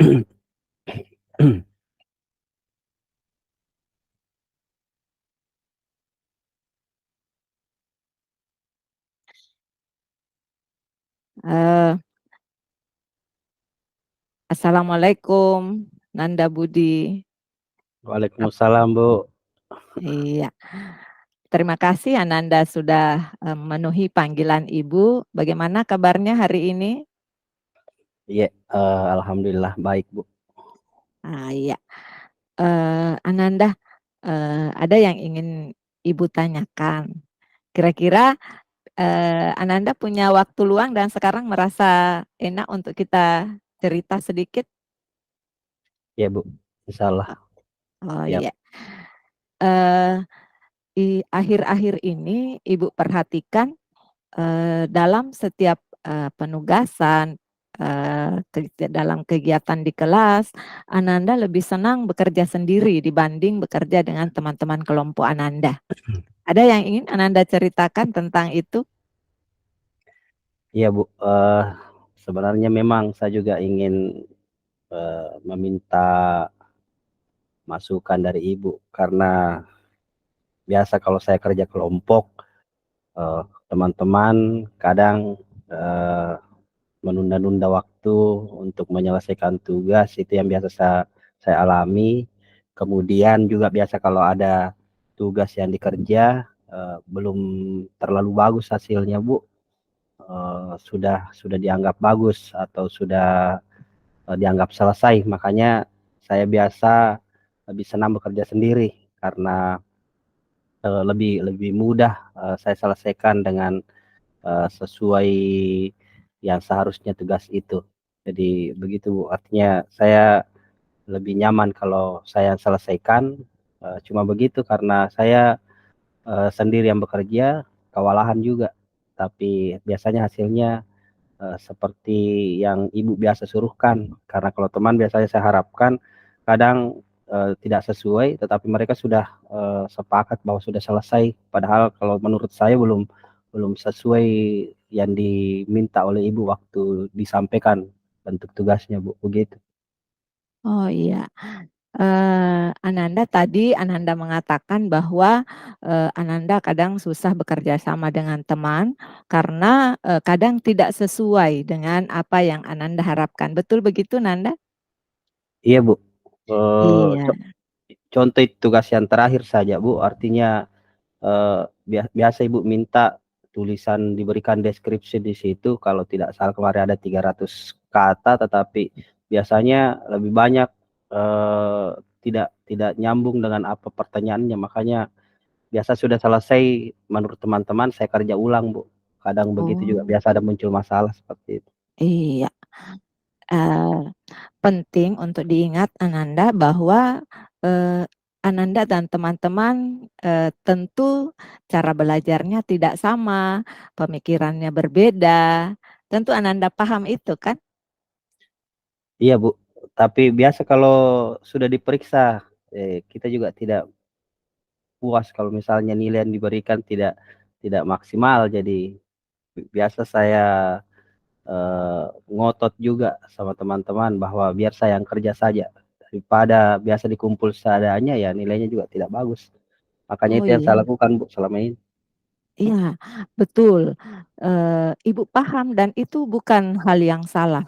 Eh, Assalamualaikum, Nanda Budi. Ap- Waalaikumsalam, Bu. Iya, terima kasih Ananda sudah memenuhi panggilan Ibu. Bagaimana kabarnya hari ini? Iya, alhamdulillah baik, Bu. Iya, Ananda, ada yang ingin Ibu tanyakan. Kira-kira Ananda punya waktu luang dan sekarang merasa enak untuk kita cerita sedikit? Iya, Bu. Insyaallah. Oh Siap. iya. Eh, di akhir-akhir ini Ibu perhatikan dalam setiap penugasan, dalam kegiatan di kelas, Ananda lebih senang bekerja sendiri dibanding bekerja dengan teman-teman kelompok Ananda. Ada yang ingin Ananda ceritakan tentang itu? Iya, Bu. Sebenarnya memang saya juga ingin meminta masukan dari Ibu karena biasa kalau saya kerja kelompok, teman-teman kadang eh, menunda-nunda waktu untuk menyelesaikan tugas. Itu yang biasa saya alami. Kemudian juga biasa kalau ada tugas yang dikerja belum terlalu bagus hasilnya, Bu. Sudah dianggap bagus atau sudah dianggap selesai. Makanya saya biasa lebih senang bekerja sendiri karena lebih lebih mudah saya selesaikan dengan sesuai yang seharusnya tugas itu. Jadi begitu, Bu. Artinya saya lebih nyaman kalau saya selesaikan. Cuma begitu karena saya sendiri yang bekerja, kewalahan juga. Tapi biasanya hasilnya seperti yang Ibu biasa suruhkan. Karena kalau teman biasanya saya harapkan kadang tidak sesuai, tetapi mereka sudah sepakat bahwa sudah selesai. Padahal kalau menurut saya belum belum sesuai yang diminta oleh Ibu waktu disampaikan bentuk tugasnya, Bu. Begitu. Oh iya. Ananda tadi Ananda mengatakan bahwa Ananda kadang susah bekerja sama dengan teman karena kadang tidak sesuai dengan apa yang Ananda harapkan. Betul begitu, Nanda? Iya, Bu. Eh, Iya, Contoh tugas yang terakhir saja, Bu. Artinya biasa Ibu minta tulisan diberikan deskripsi di situ, kalau tidak salah kemarin ada 300 kata, tetapi biasanya lebih banyak eh, tidak tidak nyambung dengan apa pertanyaannya. Makanya biasa sudah selesai menurut teman-teman saya kerja ulang, Bu. Kadang begitu juga oh biasa ada muncul masalah seperti itu. iya. Eh, Penting untuk diingat Ananda bahwa eh, Ananda dan teman-teman tentu cara belajarnya tidak sama, pemikirannya berbeda. Tentu Ananda paham itu kan? Iya, Bu. Tapi biasa kalau sudah diperiksa kita juga tidak puas kalau misalnya nilai yang diberikan tidak maksimal. Jadi biasa saya ngotot juga sama teman-teman bahwa biar saya yang kerja saja daripada biasa dikumpul seadanya, ya nilainya juga tidak bagus. Makanya Oh itu yang saya iya. lakukan, Bu, selama ini. Iya, betul. Ibu paham dan itu bukan hal yang salah.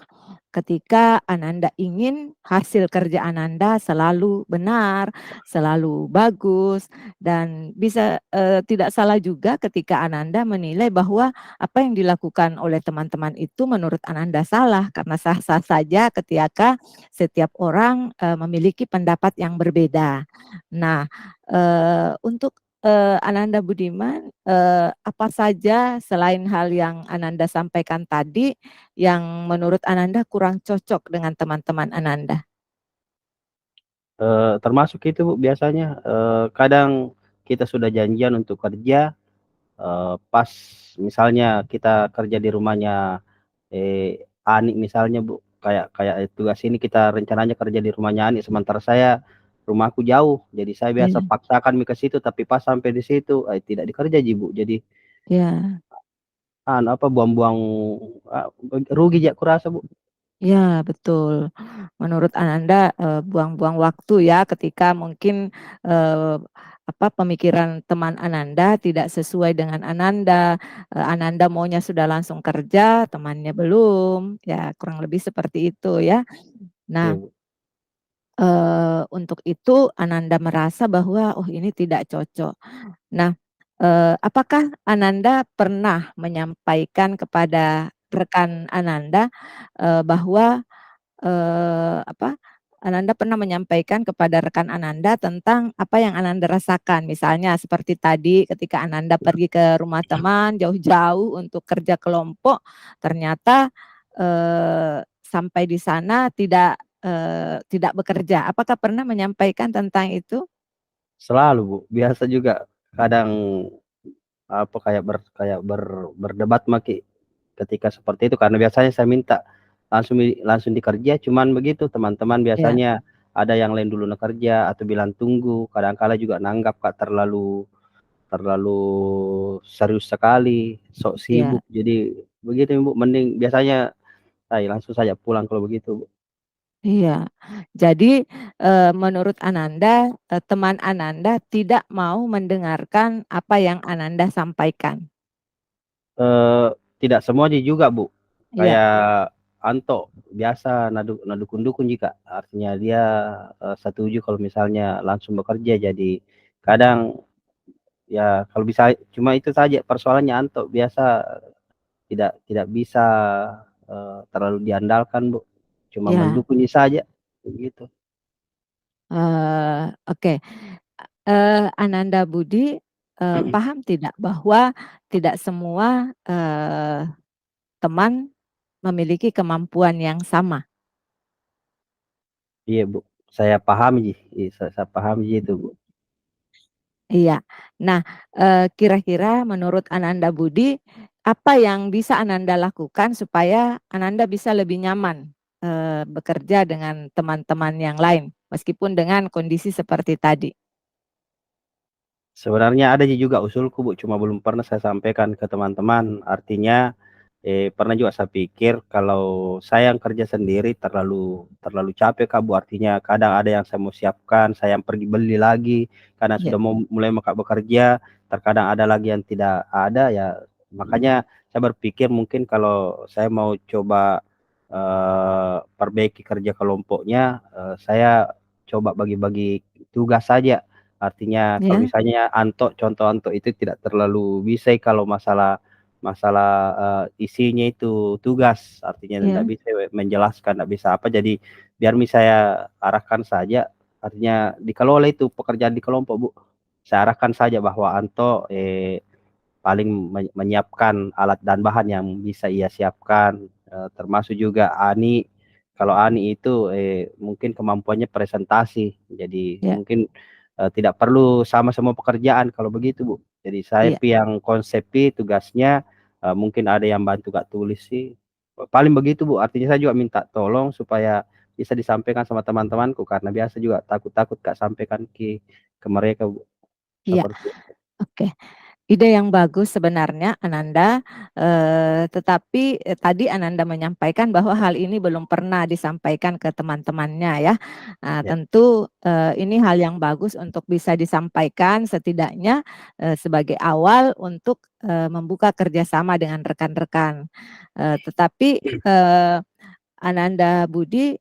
Ketika Ananda ingin hasil kerja Ananda selalu benar, selalu bagus, dan bisa tidak salah juga ketika Ananda menilai bahwa apa yang dilakukan oleh teman-teman itu menurut Ananda salah, karena sah-sah saja ketika setiap orang memiliki pendapat yang berbeda. Nah, untuk Ananda Budiman, apa saja selain hal yang Ananda sampaikan tadi yang menurut Ananda kurang cocok dengan teman-teman Ananda? Termasuk itu, Bu, biasanya kadang kita sudah janjian untuk kerja, pas misalnya kita kerja di rumahnya Ani misalnya, Bu, kayak kayak tugas ini kita rencananya kerja di rumahnya Ani, sementara saya rumahku jauh, jadi saya biasa Iya, paksakan ke situ, tapi pas sampai di situ tidak dikerja, Bu. Jadi ya, apa buang-buang rugi ya kurasa, Bu. Ya, betul. Menurut Ananda, buang-buang waktu ya ketika mungkin, pemikiran teman Ananda tidak sesuai dengan Ananda, Ananda maunya sudah langsung kerja, temannya belum, ya kurang lebih seperti itu ya. Iya, Nah, Bu. untuk itu Ananda merasa bahwa, "Oh ini tidak cocok." Nah, apakah Ananda pernah menyampaikan kepada rekan Ananda, bahwa Ananda pernah menyampaikan kepada rekan Ananda tentang apa yang Ananda rasakan. Misalnya seperti tadi ketika Ananda pergi ke rumah teman jauh-jauh untuk kerja kelompok, ternyata, sampai di sana tidak bekerja. Apakah pernah menyampaikan tentang itu? Selalu, Bu. Biasa juga kadang apa berdebat maki ketika seperti itu karena biasanya saya minta langsung dikerja cuman begitu teman-teman Ya, biasanya ada yang lain dulu kerja atau bilang tunggu kadang kala juga nanggap Kak terlalu terlalu serius sekali sok ya. sibuk jadi begitu Bu mending biasanya saya langsung saja pulang kalau begitu Bu. Iya. Jadi, menurut Ananda, teman Ananda tidak mau mendengarkan apa yang Ananda sampaikan? Eh, tidak semua juga Bu Iya, kayak Anto biasa nadukun-dukun jika artinya dia setuju kalau misalnya langsung bekerja jadi kadang ya kalau bisa cuma itu saja persoalannya Anto biasa tidak bisa terlalu diandalkan Bu cuma iya. mendukung saja begitu. Oke. Ananda Budi, paham tidak bahwa tidak semua, teman memiliki kemampuan yang sama? Iya Bu saya paham ji saya paham ji itu Bu. Iya. Nah, kira-kira menurut Ananda Budi, apa yang bisa Ananda lakukan supaya Ananda bisa lebih nyaman, bekerja dengan teman-teman yang lain, meskipun dengan kondisi seperti tadi? Sebenarnya ada juga usulku Bu, cuma belum pernah saya sampaikan ke teman-teman. Artinya pernah juga saya pikir kalau saya yang kerja sendiri terlalu terlalu capek Kak Bu. Artinya kadang ada yang saya mau siapkan, saya yang pergi beli lagi, karena Ya, sudah mau mulai bekerja, terkadang ada lagi yang tidak ada ya. Makanya saya berpikir mungkin kalau saya mau coba perbaiki kerja kelompoknya, saya coba bagi-bagi tugas saja. Artinya kalau ya, misalnya contoh Anto itu tidak terlalu bisa kalau masalah masalah isinya itu tugas, artinya tidak ya, bisa menjelaskan, tidak bisa apa. Jadi biar saya arahkan saja, artinya dikelola itu pekerjaan di kelompok Bu. Saya arahkan saja bahwa Anto paling menyiapkan alat dan bahan yang bisa ia siapkan, termasuk juga Ani. Kalau Ani itu mungkin kemampuannya presentasi, jadi ya, mungkin tidak perlu sama semua pekerjaan kalau begitu Bu. Jadi saya iya, yang konsepi tugasnya mungkin ada yang bantu Kak tulis sih. Paling begitu Bu. Artinya saya juga minta tolong supaya bisa disampaikan sama teman-temanku karena biasa juga takut-takut Kak sampaikan ke mereka Bu. iya. Seperti itu. Oke. Ide yang bagus sebenarnya Ananda, tetapi, tadi Ananda menyampaikan bahwa hal ini belum pernah disampaikan ke teman-temannya ya. Ya. Tentu, ini hal yang bagus untuk bisa disampaikan setidaknya, sebagai awal untuk, membuka kerjasama dengan rekan-rekan. Tetapi, Ananda Budi,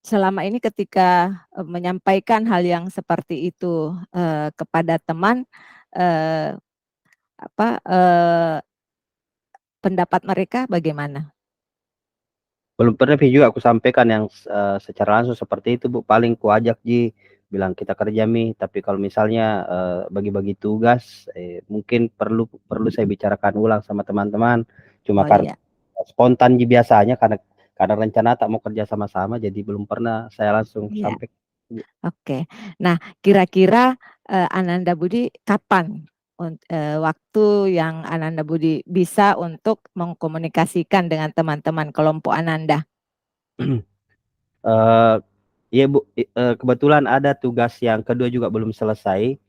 selama ini ketika, menyampaikan hal yang seperti itu, kepada teman, eee, pendapat mereka bagaimana? Belum pernah juga aku sampaikan yang secara langsung seperti itu Bu, paling kuajak ji, bilang kita kerja Mi, tapi kalau misalnya bagi-bagi tugas mungkin perlu perlu saya bicarakan ulang sama teman-teman. Cuma Oh karena iya, spontan ji biasanya karena rencana tak mau kerja sama-sama jadi belum pernah saya langsung iya, sampai Bu. oke. Nah, kira-kira, Ananda Budi kapan waktu yang Ananda Budi bisa untuk mengkomunikasikan dengan teman-teman kelompok Ananda? Eee, iya Bu, kebetulan ada tugas yang kedua juga belum selesai,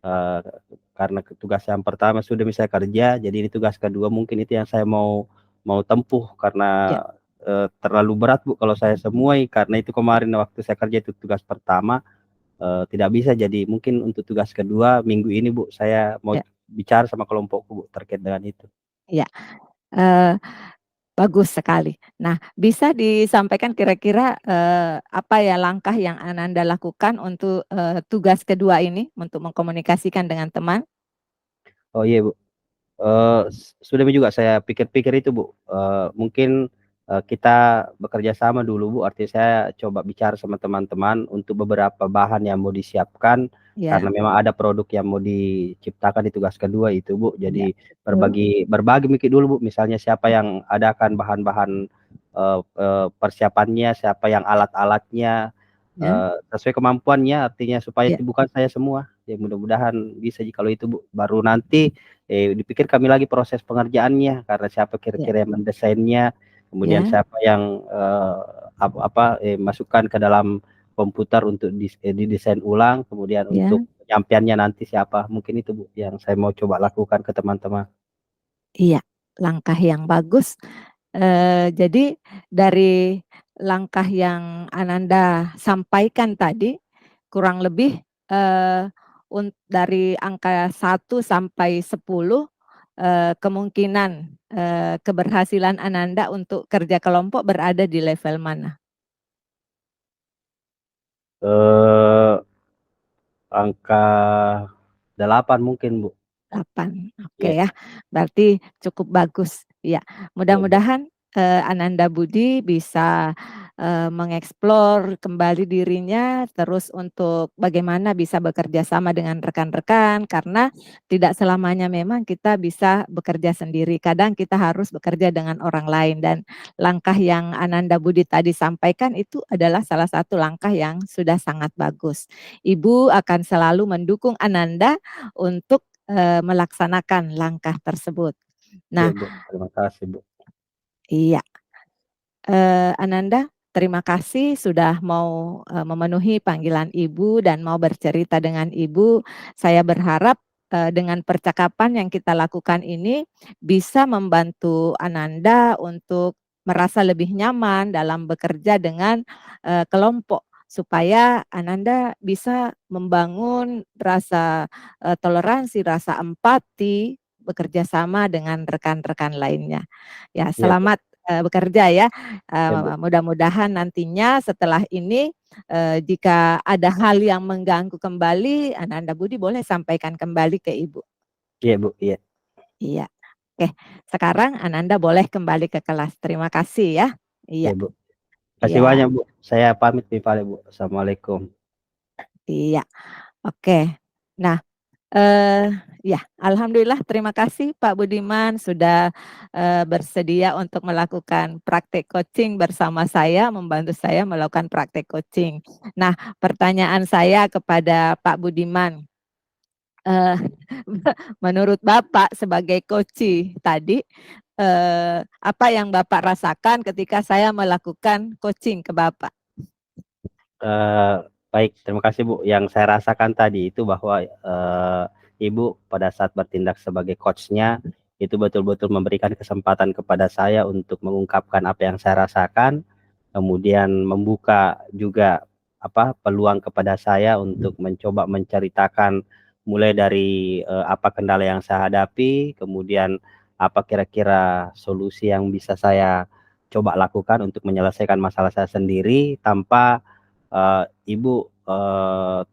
eee, karena tugas yang pertama sudah bisa kerja, jadi ini tugas kedua mungkin itu yang saya mau mau tempuh karena, Ya, terlalu berat Bu kalau saya semuai, karena itu kemarin waktu saya kerja itu tugas pertama, tidak bisa. Jadi mungkin untuk tugas kedua minggu ini Bu, saya mau Ya, bicara sama kelompokku Bu terkait dengan itu. iya, eee, bagus sekali. Nah, bisa disampaikan kira-kira, apa ya langkah yang Ananda lakukan untuk, tugas kedua ini, untuk mengkomunikasikan dengan teman? Oh iya Bu, sudah juga saya pikir-pikir itu Bu, mungkin, kita bekerja sama dulu Bu, artinya saya coba bicara sama teman-teman untuk beberapa bahan yang mau disiapkan, Ya, karena memang ada produk yang mau diciptakan di tugas kedua itu Bu. ya, Jadi betul. berbagi mikir dulu Bu, misalnya siapa yang adakan bahan-bahan, persiapannya, siapa yang alat-alatnya, Ya, sesuai kemampuannya, artinya supaya ya, itu bukan saya semua. Ya mudah-mudahan bisa kalau itu Bu, baru nanti dipikir kami lagi proses pengerjaannya, karena siapa ya, kira-kira yang mendesainnya, kemudian ya, siapa yang masukkan ke dalam komputer untuk didesain ulang, kemudian ya, untuk penyampaiannya nanti siapa. Mungkin itu Bu yang saya mau coba lakukan ke teman-teman. iya, langkah yang bagus. Jadi dari langkah yang Ananda sampaikan tadi, kurang lebih, dari angka 1 sampai 10, kemungkinan, keberhasilan Ananda untuk kerja kelompok berada di level mana? Eh, Angka 8 mungkin Bu. 8, oke Iya, ya, berarti cukup bagus. Ya, iya Bu. mudah-mudahan, Ananda Budi bisa, mengeksplor kembali dirinya, terus untuk bagaimana bisa bekerja sama dengan rekan-rekan, karena tidak selamanya memang kita bisa bekerja sendiri, kadang kita harus bekerja dengan orang lain dan langkah yang Ananda Budi tadi sampaikan itu adalah salah satu langkah yang sudah sangat bagus. Ibu akan selalu mendukung Ananda untuk melaksanakan langkah tersebut. Iya Nah, Bu, terima kasih Bu. iya, Ananda, terima kasih sudah mau, memenuhi panggilan Ibu dan mau bercerita dengan Ibu. Saya berharap, dengan percakapan yang kita lakukan ini bisa membantu Ananda untuk merasa lebih nyaman dalam bekerja dengan, kelompok, supaya Ananda bisa membangun rasa, toleransi, rasa empati, bekerja sama dengan rekan-rekan lainnya. Ya, Iya Bu, selamat, bekerja ya. iya Bu. Mudah-mudahan nantinya setelah ini, jika ada hal yang mengganggu kembali, Ananda Budi boleh sampaikan kembali ke Ibu. Iya Bu, iya. Iya. Oke, sekarang Ananda boleh kembali ke kelas. Terima kasih ya. Iya, Iya Bu. Kasih banyak iya, Bu. Saya pamit nih Pak Bu. Assalamualaikum. iya. Oke. Nah, ya, alhamdulillah terima kasih Pak Budiman sudah, bersedia untuk melakukan praktek coaching bersama saya, membantu saya melakukan praktek coaching. Nah, pertanyaan saya kepada Pak Budiman, eee, menurut Bapak sebagai coachee tadi, apa yang Bapak rasakan ketika saya melakukan coaching ke Bapak? Eee, Baik, terima kasih Bu. Yang saya rasakan tadi itu bahwa, Ibu pada saat bertindak sebagai coach-nya, itu betul-betul memberikan kesempatan kepada saya untuk mengungkapkan apa yang saya rasakan, kemudian membuka juga, peluang kepada saya untuk mencoba menceritakan mulai dari, apa kendala yang saya hadapi, kemudian apa kira-kira solusi yang bisa saya coba lakukan untuk menyelesaikan masalah saya sendiri tanpa Ibu,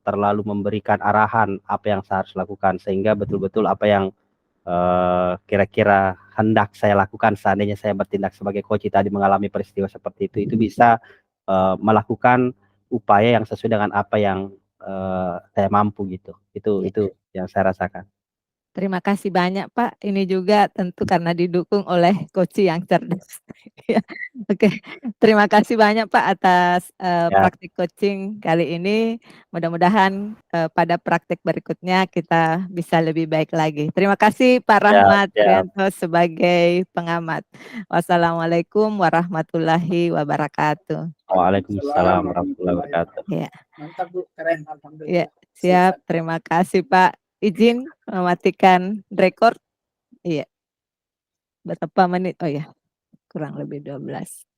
terlalu memberikan arahan apa yang saya harus lakukan, sehingga betul-betul apa yang, kira-kira hendak saya lakukan seandainya saya bertindak sebagai coach tadi mengalami peristiwa seperti itu bisa, melakukan upaya yang sesuai dengan apa yang, saya mampu gitu. Ya. Itu yang saya rasakan. Terima kasih banyak Pak, ini juga tentu karena didukung oleh coachee yang cerdas. Ya, oke. Terima kasih banyak Pak atas, Ya, praktik coaching kali ini. Mudah-mudahan, pada praktik berikutnya kita bisa lebih baik lagi. Terima kasih Pak siap, Rahmat siap. Prianto sebagai pengamat. Wassalamualaikum warahmatullahi wabarakatuh. Waalaikumsalam warahmatullahi wabarakatuh. Ya, Mantap Bu, keren, ya, alhamdulillah. siap. Sukses. Terima kasih Pak. Izin mematikan rekor. Iya. Berapa menit? Oh ya, kurang lebih 12.